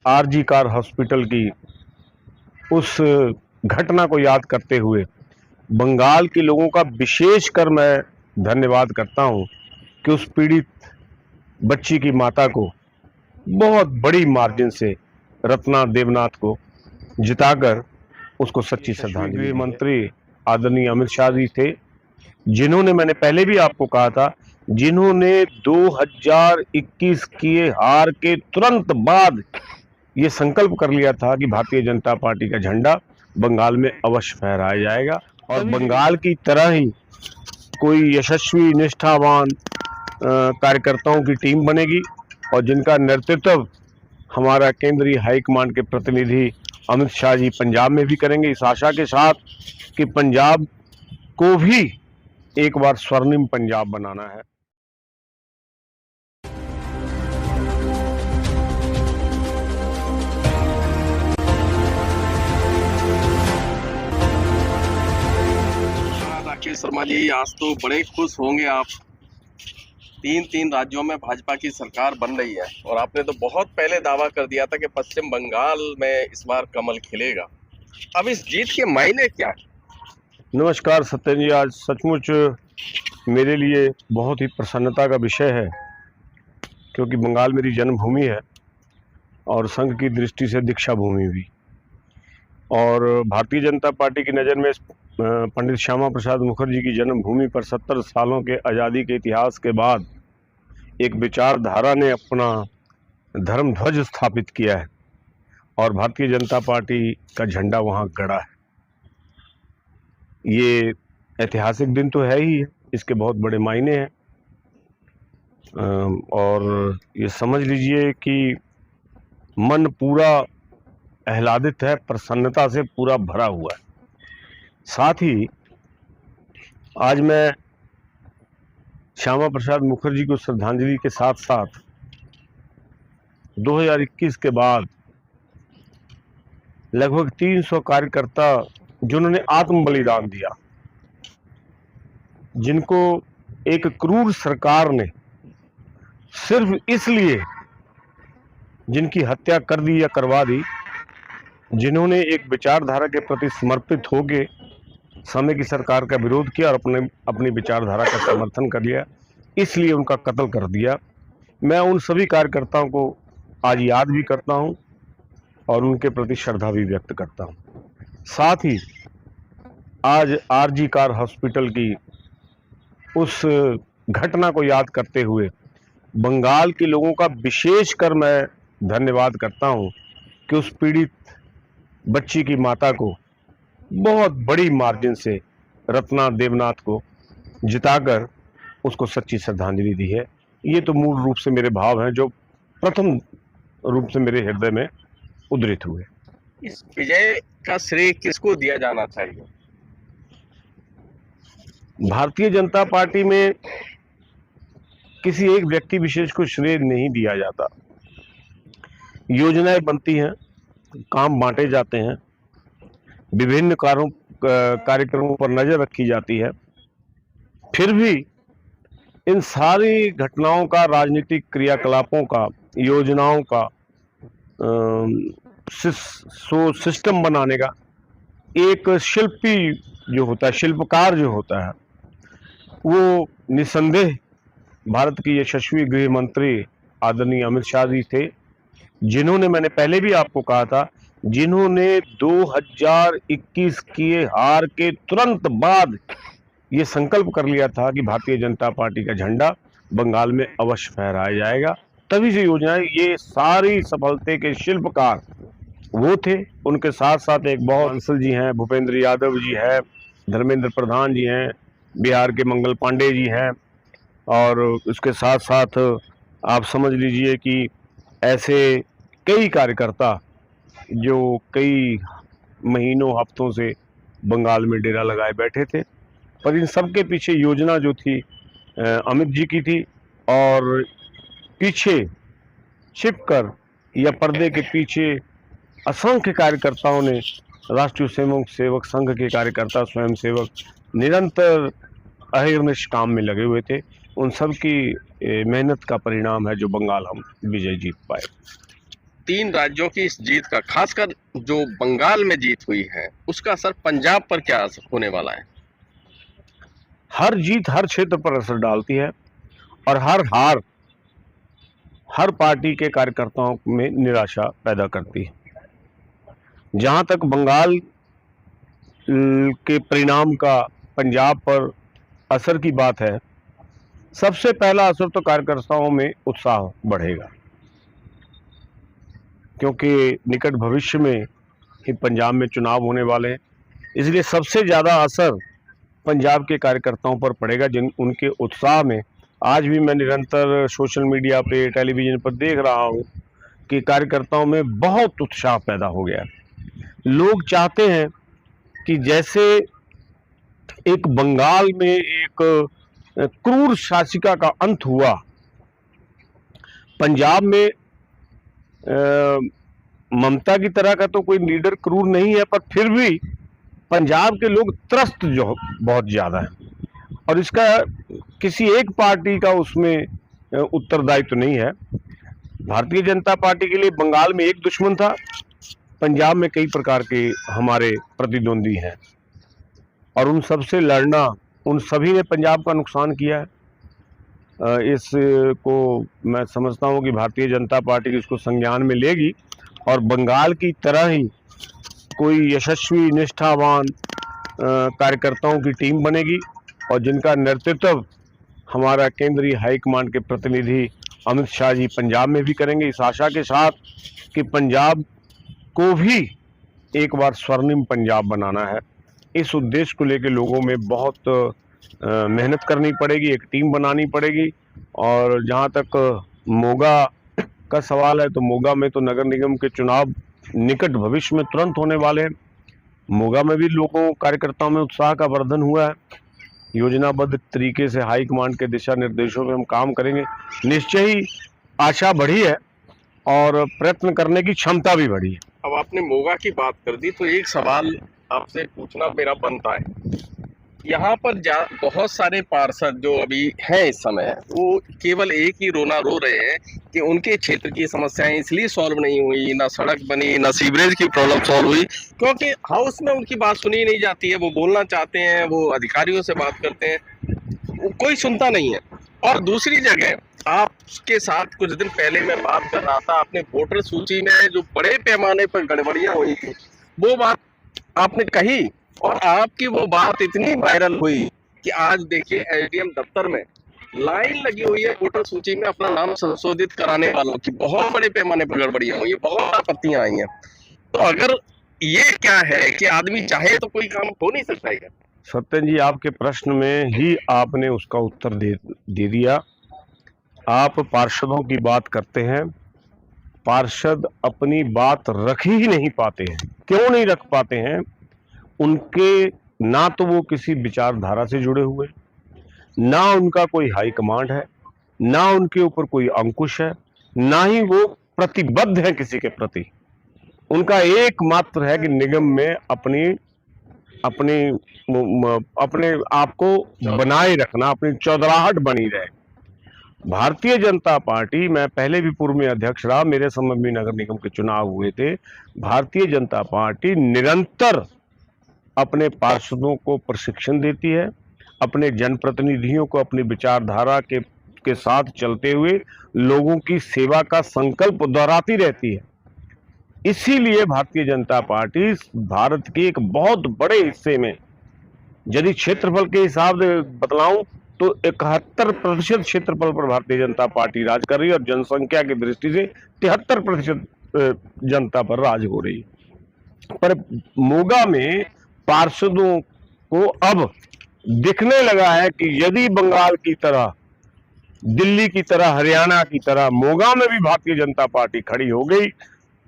RG car hospital की उस घटना को याद करते हुए बंगाल के लोगों का विशेषकर मैं धन्यवाद करता हूं कि उस पीड़ित बच्ची की माता को बहुत बड़ी मार्जिन से रत्ना देवनाथ को जिताकर उसको सच्ची श्रद्धांजलि। गृह मंत्री आदरणीय अमित शाह जी थे, जिन्होंने, मैंने पहले भी आपको कहा था, जिन्होंने 2021 की हार के तुरंत बाद ये संकल्प कर लिया था कि भारतीय जनता पार्टी का झंडा बंगाल में अवश्य फहराया जाएगा और बंगाल की तरह ही कोई यशस्वी निष्ठावान कार्यकर्ताओं की टीम बनेगी और जिनका नेतृत्व हमारा केंद्रीय हाईकमांड के प्रतिनिधि अमित शाह जी पंजाब में भी करेंगे, इस आशा के साथ कि पंजाब को भी एक बार स्वर्णिम पंजाब बनाना है। राकेश शर्मा जी, आज तो बड़े खुश होंगे आप। तीन राज्यों में भाजपा की सरकार बन रही है और आपने तो बहुत पहले दावा कर दिया था कि पश्चिम बंगाल में इस बार कमल खिलेगा। अब इस जीत के मायने क्या है? नमस्कार सत्यन जी, आज सचमुच मेरे लिए बहुत ही प्रसन्नता का विषय है क्योंकि बंगाल मेरी जन्मभूमि है और संघ की दृष्टि से दीक्षा भूमि भी। और भारतीय जनता पार्टी की नज़र में पंडित श्यामा प्रसाद मुखर्जी की जन्मभूमि पर 70 सालों के आज़ादी के इतिहास के बाद एक विचारधारा ने अपना धर्म ध्वज स्थापित किया है और भारतीय जनता पार्टी का झंडा वहाँ गड़ा है। ये ऐतिहासिक दिन तो है ही, इसके बहुत बड़े मायने हैं और ये समझ लीजिए कि मन पूरा आह्लादित है, प्रसन्नता से पूरा भरा हुआ है। साथ ही आज मैं श्यामा प्रसाद मुखर्जी को श्रद्धांजलि के साथ साथ 2021 के बाद लगभग 300 कार्यकर्ता जिन्होंने आत्म बलिदान दिया, जिनको एक क्रूर सरकार ने सिर्फ इसलिए जिनकी हत्या कर दी या करवा दी, जिन्होंने एक विचारधारा के प्रति समर्पित होकर समय की सरकार का विरोध किया और अपनी विचारधारा का समर्थन कर लिया, इसलिए उनका कत्ल कर दिया। मैं उन सभी कार्यकर्ताओं को आज याद भी करता हूं और उनके प्रति श्रद्धा भी व्यक्त करता हूं। साथ ही आज आरजी कार हॉस्पिटल की उस घटना को याद करते हुए बंगाल के लोगों का विशेषकर मैं धन्यवाद करता हूं कि उस पीड़ित बच्ची की माता को बहुत बड़ी मार्जिन से रत्ना देवनाथ को जिताकर उसको सच्ची श्रद्धांजलि दी है। ये तो मूल रूप से मेरे भाव हैं जो प्रथम रूप से मेरे हृदय में उद्धृत हुए। इस विजय का श्रेय किसको दिया जाना चाहिए? भारतीय जनता पार्टी में किसी एक व्यक्ति विशेष को श्रेय नहीं दिया जाता। योजनाएं बनती हैं, काम बांटे जाते हैं, विभिन्न कार्यक्रमों पर नजर रखी जाती है, फिर भी इन सारी घटनाओं का, राजनीतिक क्रियाकलापों का, योजनाओं का सिस्टम बनाने का एक शिल्पी जो होता है, शिल्पकार जो होता है, वो निसंदेह भारत के यशस्वी गृह मंत्री आदरणीय अमित शाह जी थे, जिन्होंने, मैंने पहले भी आपको कहा था, जिन्होंने 2021 की हार के तुरंत बाद ये संकल्प कर लिया था कि भारतीय जनता पार्टी का झंडा बंगाल में अवश्य फहराया जाएगा। तभी से योजनाएं, ये सारी सफलता के शिल्पकार वो थे। उनके साथ साथ एक बहुत अंसल जी हैं, भूपेंद्र यादव जी हैं, धर्मेंद्र प्रधान जी हैं, बिहार के मंगल पांडे जी हैं और उसके साथ साथ आप समझ लीजिए कि ऐसे कई कार्यकर्ता जो कई महीनों, हफ्तों से बंगाल में डेरा लगाए बैठे थे, पर इन सब के पीछे योजना जो थी अमित जी की थी और पीछे छिपकर या पर्दे के पीछे असंख्य कार्यकर्ताओं ने, राष्ट्रीय स्वयं सेवक संघ के कार्यकर्ता, स्वयं सेवक निरंतर अहर्निश काम में लगे हुए थे। उन सब की मेहनत का परिणाम है जो बंगाल हम विजय जीत पाए। तीन राज्यों की इस जीत का, खासकर जो बंगाल में जीत हुई है, उसका असर पंजाब पर क्या असर होने वाला है? हर जीत हर क्षेत्र पर असर डालती है और हर हार हर पार्टी के कार्यकर्ताओं में निराशा पैदा करती है। जहां तक बंगाल के परिणाम का पंजाब पर असर की बात है, सबसे पहला असर तो कार्यकर्ताओं में उत्साह बढ़ेगा, क्योंकि निकट भविष्य में ही पंजाब में चुनाव होने वाले हैं। इसलिए सबसे ज़्यादा असर पंजाब के कार्यकर्ताओं पर पड़ेगा, जिन उनके उत्साह में आज भी मैं निरंतर सोशल मीडिया पे, टेलीविज़न पर देख रहा हूँ कि कार्यकर्ताओं में बहुत उत्साह पैदा हो गया है। लोग चाहते हैं कि जैसे एक बंगाल में एक क्रूर शासिका का अंत हुआ, पंजाब में ममता की तरह का तो कोई लीडर क्रूर नहीं है, पर फिर भी पंजाब के लोग त्रस्त जो बहुत ज़्यादा है, और इसका किसी एक पार्टी का उसमें उत्तरदायित्व तो नहीं है। भारतीय जनता पार्टी के लिए बंगाल में एक दुश्मन था, पंजाब में कई प्रकार के हमारे प्रतिद्वंदी हैं, और उन सबसे लड़ना, उन सभी ने पंजाब का नुकसान किया है। इसको मैं समझता हूं कि भारतीय जनता पार्टी इसको संज्ञान में लेगी और बंगाल की तरह ही कोई यशस्वी निष्ठावान कार्यकर्ताओं की टीम बनेगी, और जिनका नेतृत्व हमारा केंद्रीय हाईकमांड के प्रतिनिधि अमित शाह जी पंजाब में भी करेंगे, इस आशा के साथ कि पंजाब को भी एक बार स्वर्णिम पंजाब बनाना है। इस उद्देश्य को लेकर लोगों में बहुत मेहनत करनी पड़ेगी, एक टीम बनानी पड़ेगी। और जहाँ तक मोगा का सवाल है, तो मोगा में तो नगर निगम के चुनाव निकट भविष्य में तुरंत होने वाले हैं। मोगा में भी लोगों, कार्यकर्ताओं में उत्साह का वर्धन हुआ है। योजनाबद्ध तरीके से हाईकमांड के दिशा निर्देशों में हम काम करेंगे। निश्चय ही आशा बढ़ी है और प्रयत्न करने की क्षमता भी बढ़ी है। अब आपने मोगा की बात कर दी, तो एक सवाल आपसे पूछना मेरा बनता है। यहाँ पर बहुत सारे पार्षद जो अभी हैं इस समय, वो केवल एक ही रोना रो रहे हैं कि उनके क्षेत्र की समस्याएं इसलिए सॉल्व नहीं हुई, ना सड़क बनी, ना सीवरेज की प्रॉब्लम सॉल्व हुई, क्योंकि हाउस में उनकी बात सुनी नहीं जाती है। वो बोलना चाहते हैं, वो अधिकारियों से बात करते हैं, वो कोई सुनता नहीं है। और दूसरी जगह आपके साथ कुछ दिन पहले मैं बात कर रहा था, आपने वोटर सूची में जो बड़े पैमाने पर गड़बड़ियां हुई थी, वो बात आपने कही, और आपकी वो बात इतनी वायरल हुई कि आज देखिए एसडीएम दफ्तर में लाइन लगी हुई है वोटर सूची में अपना नाम संशोधित कराने वालों की। बहुत बड़े पैमाने पर गड़बड़ियां हुई, बहुत आपत्तियां आई हैं। तो अगर ये क्या है कि आदमी चाहे तो कोई काम हो नहीं सकता है? सत्यन जी, आपके प्रश्न में ही आपने उसका उत्तर दे दिया। आप पार्षदों की बात करते हैं, पार्षद अपनी बात रख ही नहीं पाते हैं। क्यों नहीं रख पाते हैं? उनके ना तो वो किसी विचारधारा से जुड़े हुए, ना उनका कोई हाई कमांड है, ना उनके ऊपर कोई अंकुश है, ना ही वो प्रतिबद्ध है किसी के प्रति। उनका एकमात्र है कि निगम में अपने आप को बनाए रखना, अपनी चौधराहट बनी रहे। भारतीय जनता पार्टी, मैं पहले भी पूर्व में अध्यक्ष रहा, मेरे समय भी नगर निगम के चुनाव हुए थे। भारतीय जनता पार्टी निरंतर अपने पार्षदों को प्रशिक्षण देती है, अपने जनप्रतिनिधियों को अपनी विचारधारा के साथ चलते हुए लोगों की सेवा का संकल्प दोहराती रहती है। इसीलिए भारतीय जनता पार्टी भारत के एक बहुत बड़े हिस्से में, यदि क्षेत्रफल के हिसाब से बतलाऊं तो 71% क्षेत्रफल पर भारतीय जनता पार्टी राज कर रही है, और जनसंख्या की दृष्टि से 73% जनता पर राज हो रही है। पर मोगा में पार्षदों को अब दिखने लगा है कि यदि बंगाल की तरह, दिल्ली की तरह, हरियाणा की तरह मोगा में भी भारतीय जनता पार्टी खड़ी हो गई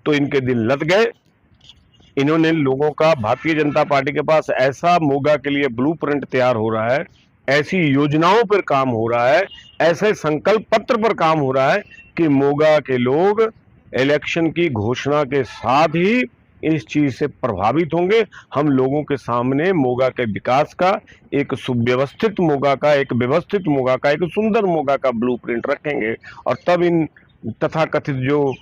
तो इनके दिल लग गए। इन्होंने लोगों का, भारतीय जनता पार्टी के पास ऐसा मोगा के लिए ब्लूप्रिंट तैयार हो रहा है, ऐसी योजनाओं पर काम हो रहा है, ऐसे संकल्प पत्र पर काम हो रहा है कि मोगा के लोग इलेक्शन की घोषणा के साथ ही इस चीज से प्रभावित होंगे। हम लोगों के सामने मोगा के विकास का, एक सुव्यवस्थित मोगा का, एक व्यवस्थित मोगा का, एक सुंदर मोगा का ब्लूप्रिंट रखेंगे, और तब इन तथाकथित जो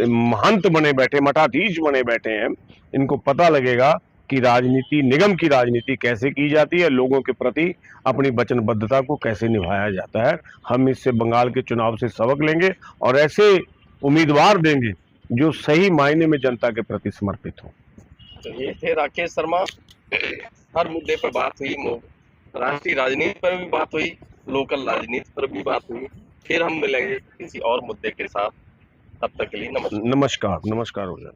महंत बने बैठे, मठाधीश बने बैठे हैं, इनको पता लगेगा कि राजनीति, निगम की राजनीति कैसे की जाती है, लोगों के प्रति अपनी वचनबद्धता को कैसे निभाया जाता है। हम इससे बंगाल के चुनाव से सबक लेंगे और ऐसे उम्मीदवार देंगे जो सही मायने में जनता के प्रति समर्पित हो। तो ये थे राकेश शर्मा। हर मुद्दे पर बात हुई, राष्ट्रीय राजनीति पर भी बात हुई, लोकल राजनीति पर भी बात हुई। फिर हम मिलेंगे किसी और मुद्दे के साथ। तब तक के लिए नमस्कार। नमस्कार।